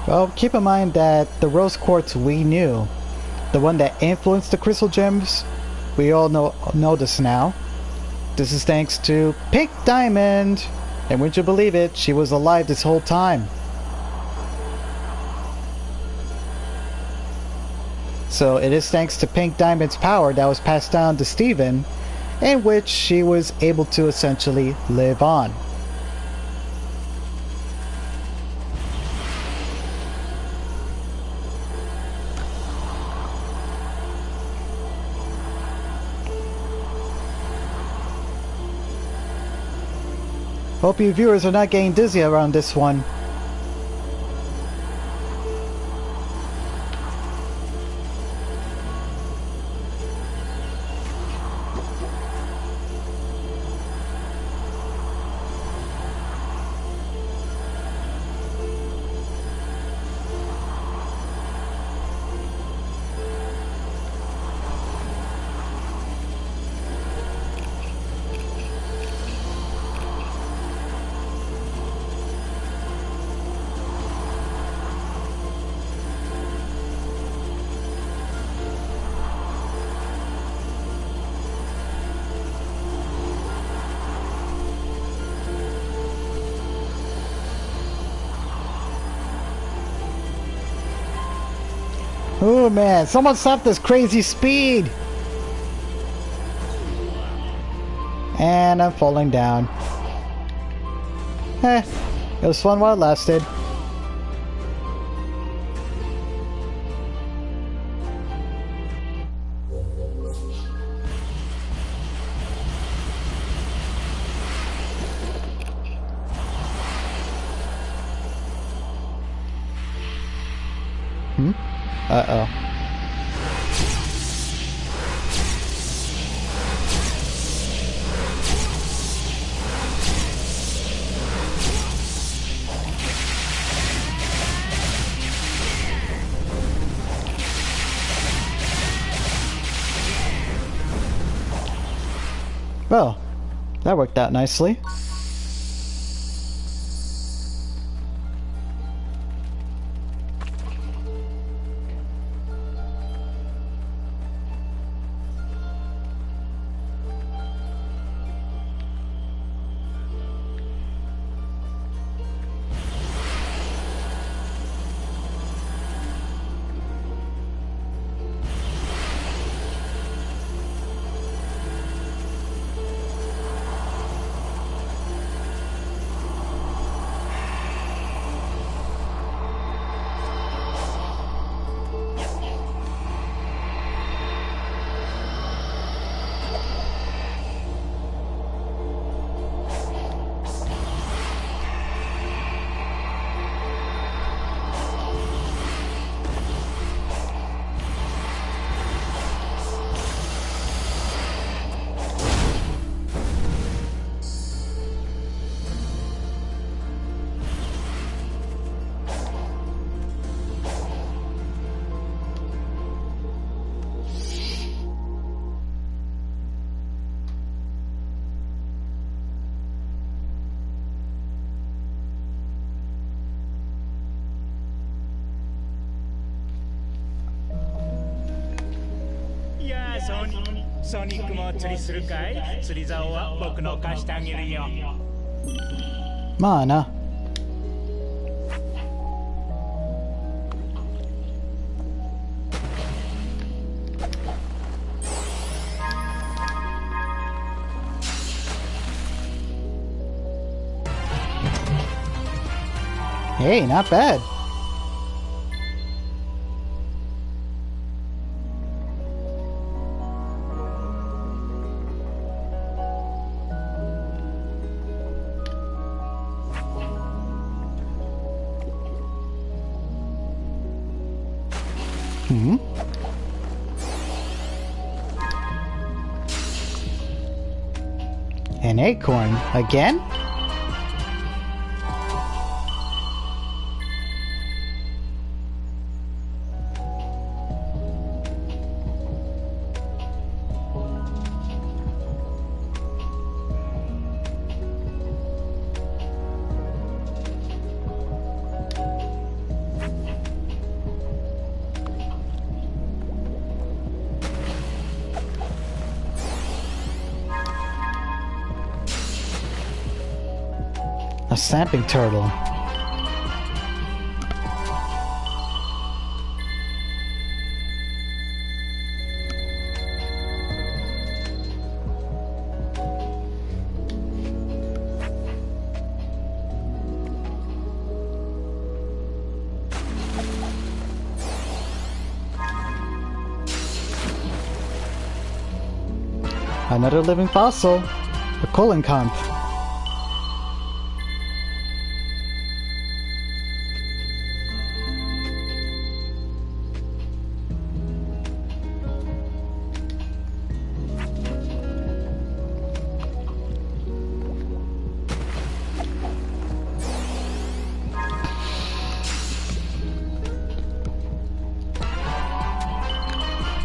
Well, keep in mind that the rose quartz we knew, the one that influenced the crystal gems, we all know this now. This is thanks to Pink Diamond, and wouldn't you believe it, she was alive this whole time. So it is thanks to Pink Diamond's power that was passed down to Steven, in which she was able to essentially live on. Hope you viewers are not getting dizzy around this one. Oh man, someone stop this crazy speed! And I'm falling down. It was fun while it lasted. Uh-oh. Well, that worked out nicely. ソニックも釣りするかい？釣り竿は僕の貸してあげるよ。まあな。Hey, not bad. An acorn again? A snapping turtle. Another living fossil. A Coelenkampf.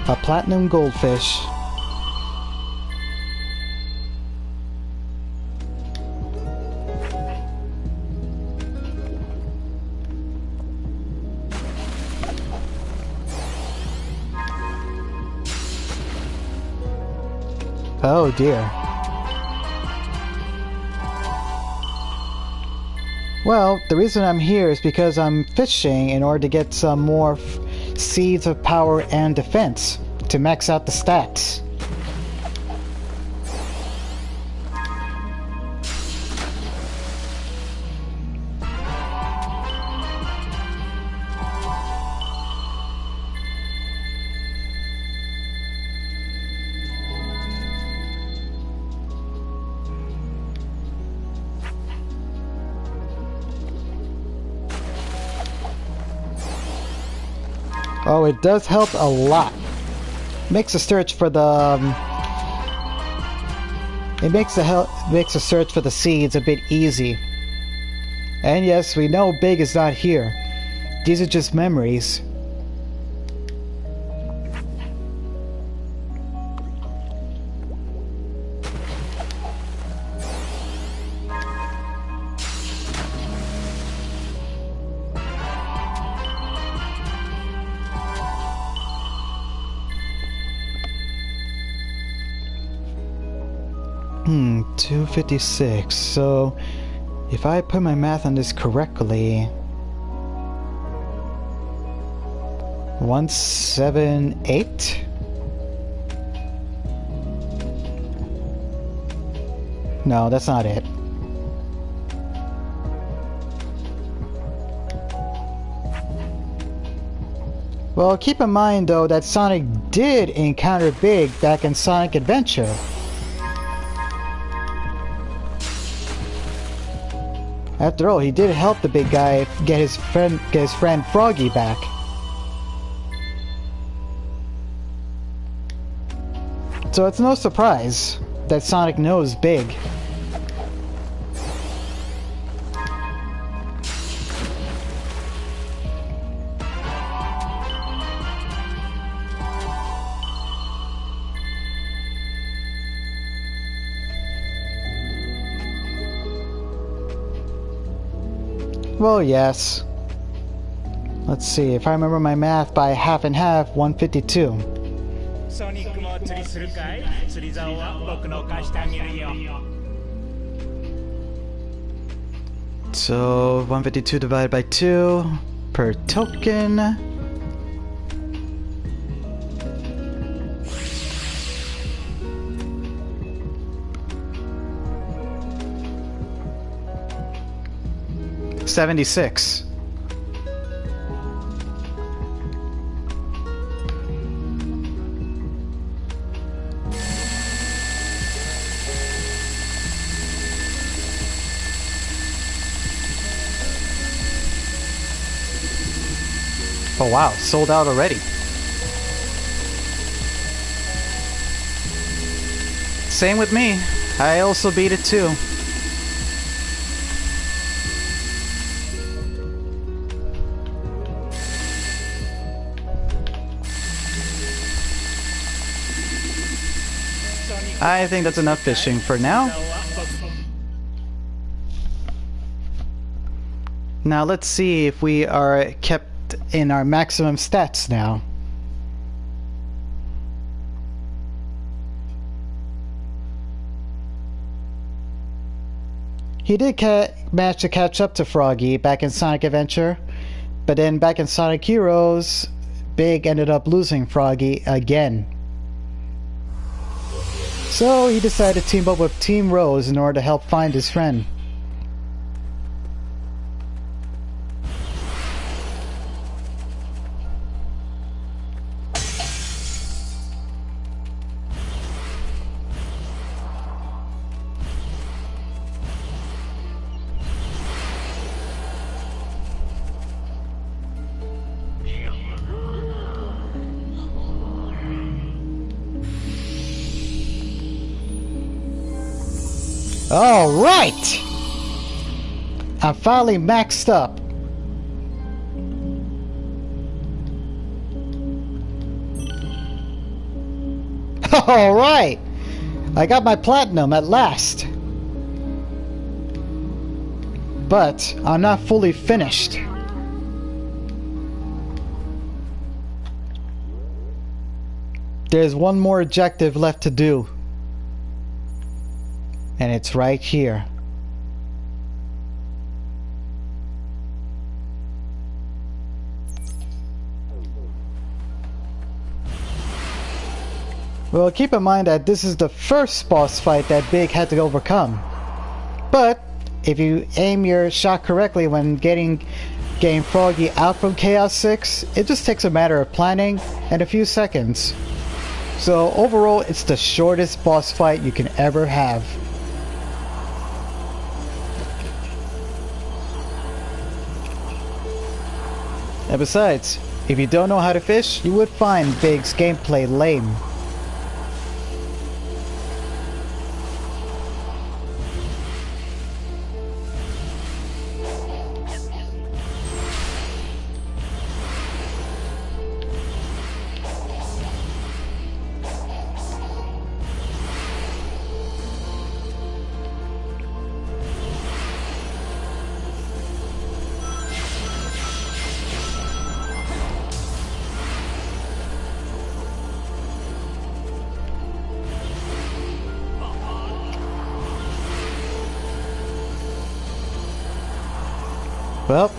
A platinum goldfish. Oh dear. Well, the reason I'm here is because I'm fishing in order to get some more seeds of power and defense to max out the stats. Oh, it does help a lot. Makes a search for the it makes a search for the seeds a bit easy. And yes, we know Big is not here. These are just memories. Hmm, 256. So, if I put my math on this correctly, 178? No, that's not it. Well, keep in mind though that Sonic did encounter Big back in Sonic Adventure. After all, he did help the big guy get his friend Froggy back. So it's no surprise that Sonic knows Big. Well, yes. Let's see, if I remember my math by half and half, 152. ソニックも釣りするかい？釣り竿は僕の貸してあげるよ。 So 152 divided by 2 per token. $76. Oh wow, sold out already. Same with me. I also beat it too. I think that's enough fishing for now. Now let's see if we are kept in our maximum stats now. He did manage to catch up to Froggy back in Sonic Adventure, but then back in Sonic Heroes, Big ended up losing Froggy again. So he decided to team up with Team Rose in order to help find his friend. All right! I'm finally maxed up. All right! I got my platinum at last. But I'm not fully finished. There's one more objective left to do. And it's right here. Well, keep in mind that this is the first boss fight that Big had to overcome. But if you aim your shot correctly when getting Froggy out from Chaos 6, it just takes a matter of planning and a few seconds. So overall, it's the shortest boss fight you can ever have. And besides, if you don't know how to fish, you would find Big's gameplay lame. Well,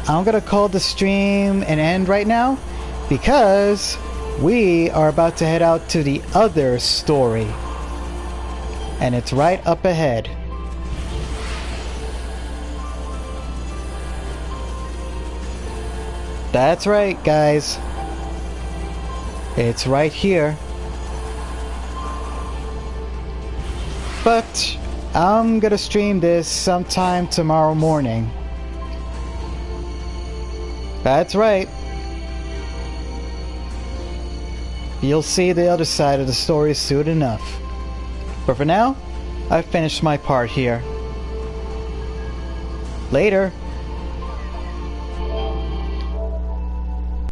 I'm gonna call the stream an end right now because we are about to head out to the other story. And it's right up ahead. That's right, guys. It's right here. But I'm gonna stream this sometime tomorrow morning. That's right. You'll see the other side of the story soon enough. But for now, I've finished my part here. Later.